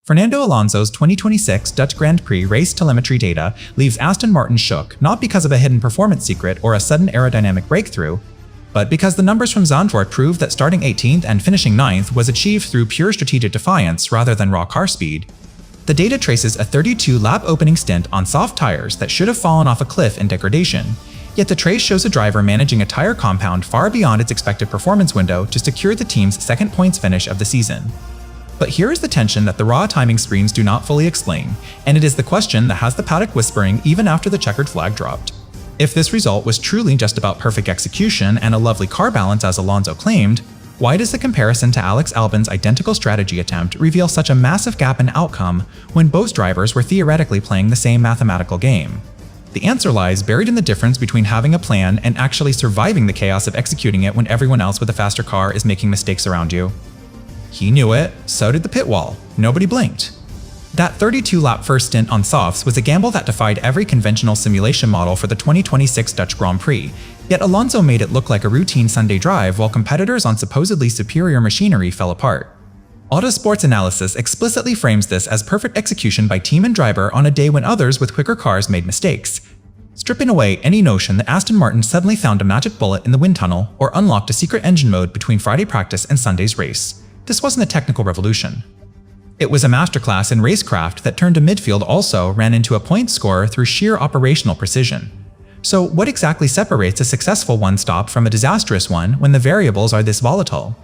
Fernando Alonso's 2026 Dutch Grand Prix race telemetry data leaves Aston Martin shook not because of a hidden performance secret or a sudden aerodynamic breakthrough, but because the numbers from Zandvoort prove that starting 18th and finishing 9th was achieved through pure strategic defiance rather than raw car speed. The data traces a 32-lap opening stint on soft tires that should have fallen off a cliff in degradation, yet the trace shows a driver managing a tire compound far beyond its expected performance window to secure the team's second points finish of the season. But here is the tension that the raw timing screens do not fully explain, and it is the question that has the paddock whispering even after the checkered flag dropped. If this result was truly just about perfect execution and a lovely car balance as Alonso claimed, why does the comparison to Alex Albon's identical strategy attempt reveal such a massive gap in outcome when both drivers were theoretically playing the same mathematical game? The answer lies buried in the difference between having a plan and actually surviving the chaos of executing it when everyone else with a faster car is making mistakes around you. He knew it, so did the pit wall. Nobody blinked. That 32-lap first stint on softs was a gamble that defied every conventional simulation model for the 2026 Dutch Grand Prix, yet Alonso made it look like a routine Sunday drive while competitors on supposedly superior machinery fell apart. Autosports Analysis explicitly frames this as perfect execution by team and driver on a day when others with quicker cars made mistakes, stripping away any notion that Aston Martin suddenly found a magic bullet in the wind tunnel or unlocked a secret engine mode between Friday practice and Sunday's race. This wasn't a technical revolution. It was a masterclass in racecraft that turned a midfield also ran into a point score through sheer operational precision. So what exactly separates a successful one-stop from a disastrous one when the variables are this volatile?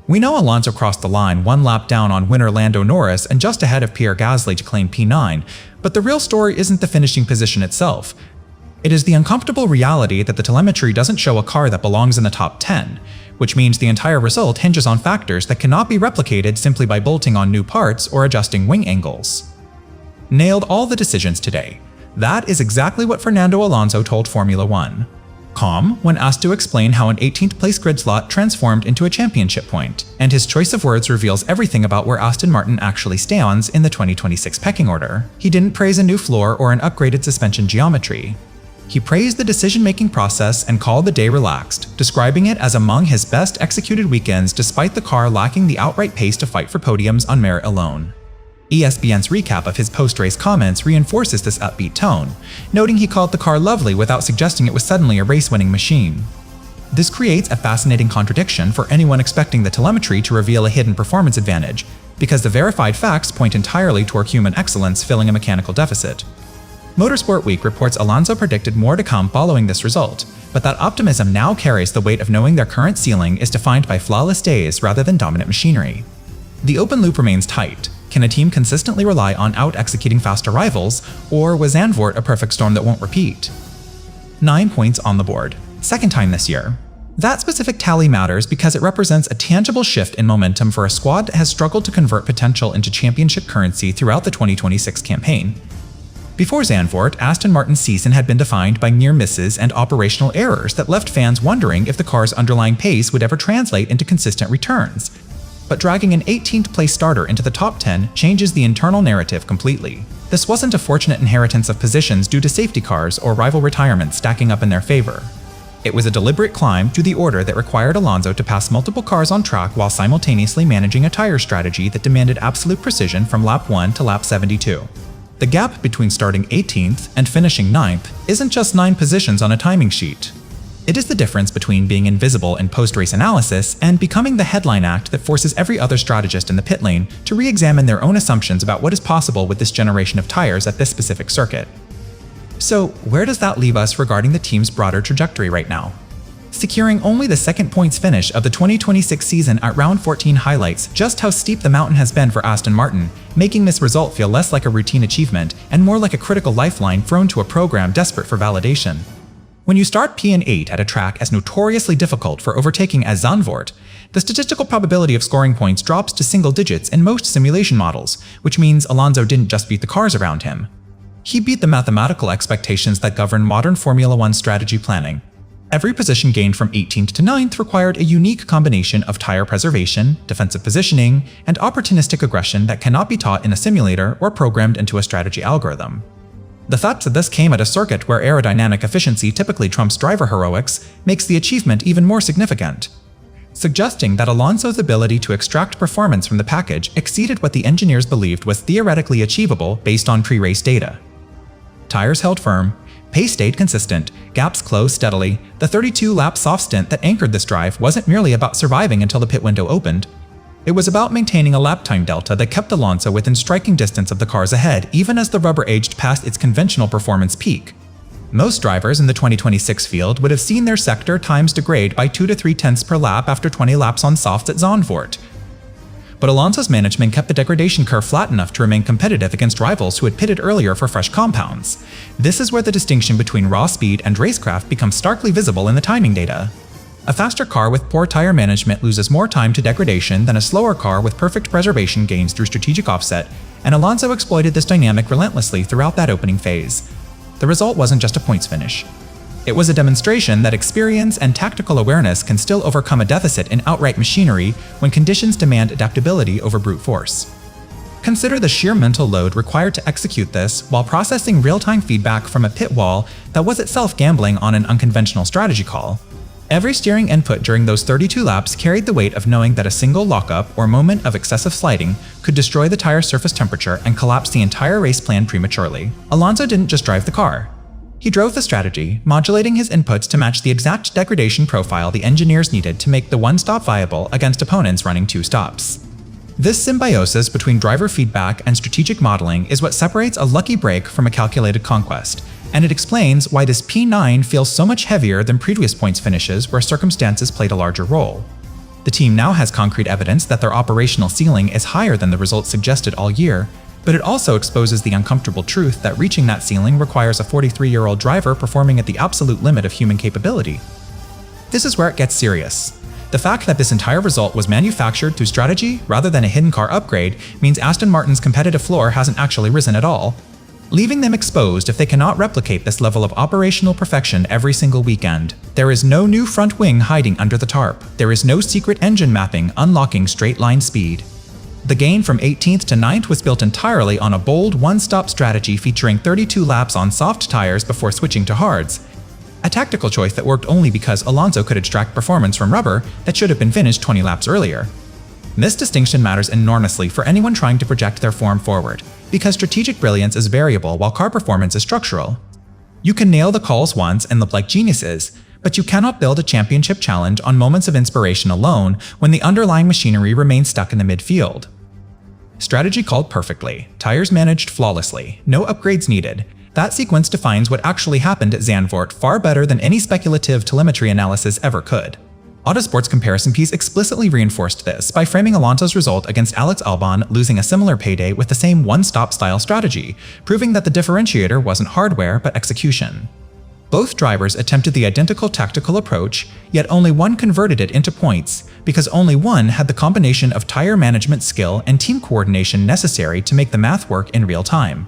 We know Alonso crossed the line one lap down on winner Lando Norris and just ahead of Pierre to claim P9, but the real story isn't the finishing position itself. It is the uncomfortable reality that the telemetry doesn't show a car that belongs in the top 10, which means the entire result hinges on factors that cannot be replicated simply by bolting on new parts or adjusting wing angles. Nailed all the decisions today. That is exactly what Fernando Alonso told Formula One. Calm when asked to explain how an 18th place grid slot transformed into a championship point, and his choice of words reveals everything about where Aston Martin actually stands in the 2026 pecking order. He didn't praise a new floor or an upgraded suspension geometry. He praised the decision-making process and called the day relaxed, describing it as among his best executed weekends despite the car lacking the outright pace to fight for podiums on merit alone. ESPN's recap of his post-race comments reinforces this upbeat tone, noting he called the car lovely without suggesting it was suddenly a race-winning machine. This creates a fascinating contradiction for anyone expecting the telemetry to reveal a hidden performance advantage, because the verified facts point entirely toward human excellence filling a mechanical deficit. Motorsport Week reports Alonso predicted more to come following this result, but that optimism now carries the weight of knowing their current ceiling is defined by flawless days rather than dominant machinery. The open loop remains tight. Can a team consistently rely on out-executing faster rivals, or was Zandvoort a perfect storm that won't repeat? 9 points on the board. Second time this year. That specific tally matters because it represents a tangible shift in momentum for a squad that has struggled to convert potential into championship currency throughout the 2026 campaign. Before Zandvoort, Aston Martin's season had been defined by near misses and operational errors that left fans wondering if the car's underlying pace would ever translate into consistent returns. But dragging an 18th place starter into the top 10 changes the internal narrative completely. This wasn't a fortunate inheritance of positions due to safety cars or rival retirements stacking up in their favor. It was a deliberate climb to the order that required Alonso to pass multiple cars on track while simultaneously managing a tire strategy that demanded absolute precision from lap 1 to lap 72. The gap between starting 18th and finishing 9th isn't just 9 positions on a timing sheet. It is the difference between being invisible in post-race analysis and becoming the headline act that forces every other strategist in the pit lane to re-examine their own assumptions about what is possible with this generation of tires at this specific circuit. So, where does that leave us regarding the team's broader trajectory right now? Securing only the second points finish of the 2026 season at round 14 highlights just how steep the mountain has been for Aston Martin, making this result feel less like a routine achievement and more like a critical lifeline thrown to a program desperate for validation. When you start P8 at a track as notoriously difficult for overtaking as Zandvoort, the statistical probability of scoring points drops to single digits in most simulation models, which means Alonso didn't just beat the cars around him. He beat the mathematical expectations that govern modern Formula One strategy planning. Every position gained from 18th to 9th required a unique combination of tire preservation, defensive positioning, and opportunistic aggression that cannot be taught in a simulator or programmed into a strategy algorithm. The fact that this came at a circuit where aerodynamic efficiency typically trumps driver heroics makes the achievement even more significant. suggesting that Alonso's ability to extract performance from the package exceeded what the engineers believed was theoretically achievable based on pre-race data. Tires held firm, pace stayed consistent, gaps closed steadily. The 32-lap soft stint that anchored this drive wasn't merely about surviving until the pit window opened. It was about maintaining a lap time delta that kept Alonso within striking distance of the cars ahead even as the rubber aged past its conventional performance peak. Most drivers in the 2026 field would have seen their sector times degrade by 2 to 3 tenths per lap after 20 laps on softs at Zandvoort. But Alonso's management kept the degradation curve flat enough to remain competitive against rivals who had pitted earlier for fresh compounds. This is where the distinction between raw speed and racecraft becomes starkly visible in the timing data. A faster car with poor tire management loses more time to degradation than a slower car with perfect preservation gains through strategic offset, and Alonso exploited this dynamic relentlessly throughout that opening phase. The result wasn't just a points finish. It was a demonstration that experience and tactical awareness can still overcome a deficit in outright machinery when conditions demand adaptability over brute force. Consider the sheer mental load required to execute this while processing real-time feedback from a pit wall that was itself gambling on an unconventional strategy call. Every steering input during those 32 laps carried the weight of knowing that a single lockup or moment of excessive sliding could destroy the tire surface temperature and collapse the entire race plan prematurely. Alonso didn't just drive the car. He drove the strategy, modulating his inputs to match the exact degradation profile the engineers needed to make the one stop viable against opponents running 2 stops. This symbiosis between driver feedback and strategic modeling is what separates a lucky break from a calculated conquest, and it explains why this P9 feels so much heavier than previous points finishes where circumstances played a larger role. The team now has concrete evidence that their operational ceiling is higher than the results suggested all year, but it also exposes the uncomfortable truth that reaching that ceiling requires a 43-year-old driver performing at the absolute limit of human capability. This is where it gets serious. The fact that this entire result was manufactured through strategy rather than a hidden car upgrade means Aston Martin's competitive floor hasn't actually risen at all, leaving them exposed if they cannot replicate this level of operational perfection every single weekend. There is no new front wing hiding under the tarp. There is no secret engine mapping unlocking straight-line speed. The gain from 18th to 9th was built entirely on a bold one-stop strategy featuring 32 laps on soft tires before switching to hards, a tactical choice that worked only because Alonso could extract performance from rubber that should have been finished 20 laps earlier. This distinction matters enormously for anyone trying to project their form forward, because strategic brilliance is variable while car performance is structural. You can nail the calls once and look like geniuses, but you cannot build a championship challenge on moments of inspiration alone when the underlying machinery remains stuck in the midfield. Strategy called perfectly, tires managed flawlessly, no upgrades needed. That sequence defines what actually happened at Zandvoort far better than any speculative telemetry analysis ever could. Autosport's comparison piece explicitly reinforced this by framing Alonso's result against Alex Albon losing a similar payday with the same one-stop style strategy, proving that the differentiator wasn't hardware but execution. Both drivers attempted the identical tactical approach, yet only one converted it into points, because only one had the combination of tire management skill and team coordination necessary to make the math work in real time.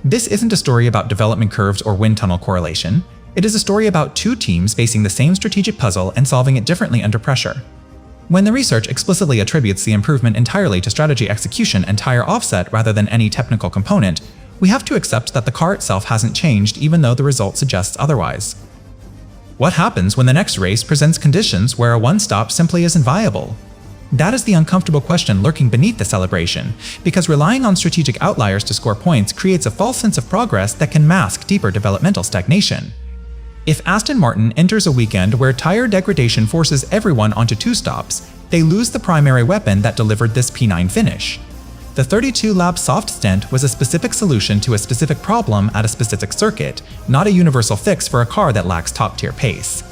This isn't a story about development curves or wind tunnel correlation. It is a story about 2 teams facing the same strategic puzzle and solving it differently under pressure. When the research explicitly attributes the improvement entirely to strategy execution and tire offset rather than any technical component, we have to accept that the car itself hasn't changed even though the result suggests otherwise. What happens when the next race presents conditions where a one-stop simply isn't viable? That is the uncomfortable question lurking beneath the celebration, because relying on strategic outliers to score points creates a false sense of progress that can mask deeper developmental stagnation. If Aston Martin enters a weekend where tire degradation forces everyone onto 2 stops, they lose the primary weapon that delivered this P9 finish. The 32-lap soft stint was a specific solution to a specific problem at a specific circuit, not a universal fix for a car that lacks top-tier pace.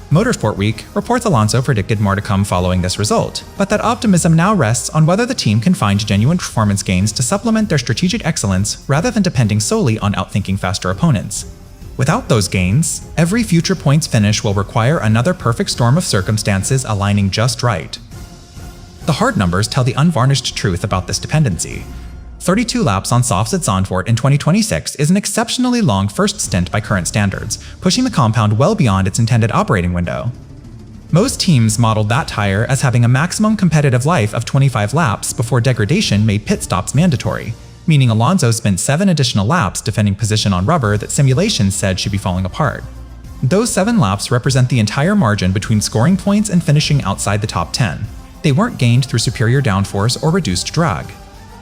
Motorsport Week reports Alonso predicted more to come following this result, but that optimism now rests on whether the team can find genuine performance gains to supplement their strategic excellence rather than depending solely on outthinking faster opponents. Without those gains, every future points finish will require another perfect storm of circumstances aligning just right. The hard numbers tell the unvarnished truth about this dependency. 32 laps on softs at Zandvoort in 2026 is an exceptionally long first stint by current standards, pushing the compound well beyond its intended operating window. Most teams modeled that tire as having a maximum competitive life of 25 laps before degradation made pit stops mandatory, meaning Alonso spent 7 additional laps defending position on rubber that simulations said should be falling apart. Those 7 laps represent the entire margin between scoring points and finishing outside the top 10. They weren't gained through superior downforce or reduced drag.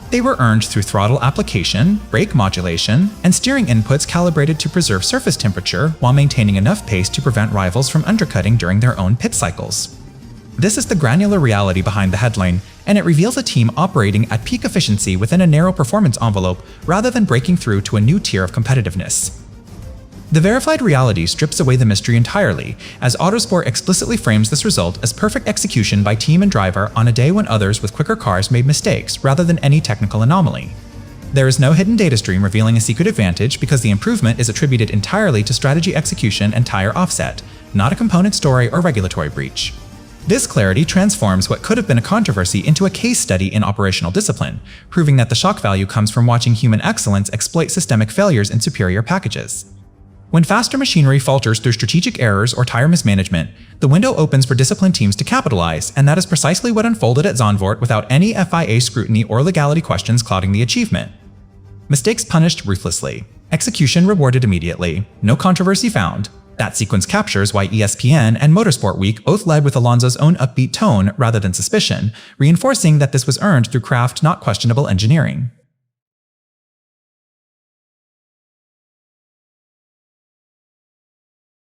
They were earned through throttle application, brake modulation, and steering inputs calibrated to preserve surface temperature while maintaining enough pace to prevent rivals from undercutting during their own pit cycles. This is the granular reality behind the headline, and it reveals a team operating at peak efficiency within a narrow performance envelope rather than breaking through to a new tier of competitiveness. The verified reality strips away the mystery entirely, as Autosport explicitly frames this result as perfect execution by team and driver on a day when others with quicker cars made mistakes rather than any technical anomaly. There is no hidden data stream revealing a secret advantage because the improvement is attributed entirely to strategy execution and tire offset, not a component story or regulatory breach. This clarity transforms what could have been a controversy into a case study in operational discipline, proving that the shock value comes from watching human excellence exploit systemic failures in superior packages. When faster machinery falters through strategic errors or tire mismanagement, the window opens for disciplined teams to capitalize, and that is precisely what unfolded at Zandvoort without any FIA scrutiny or legality questions clouding the achievement. Mistakes punished ruthlessly, execution rewarded immediately, no controversy found. That sequence captures why ESPN and Motorsport Week both led with Alonso's own upbeat tone rather than suspicion, reinforcing that this was earned through craft, not questionable engineering.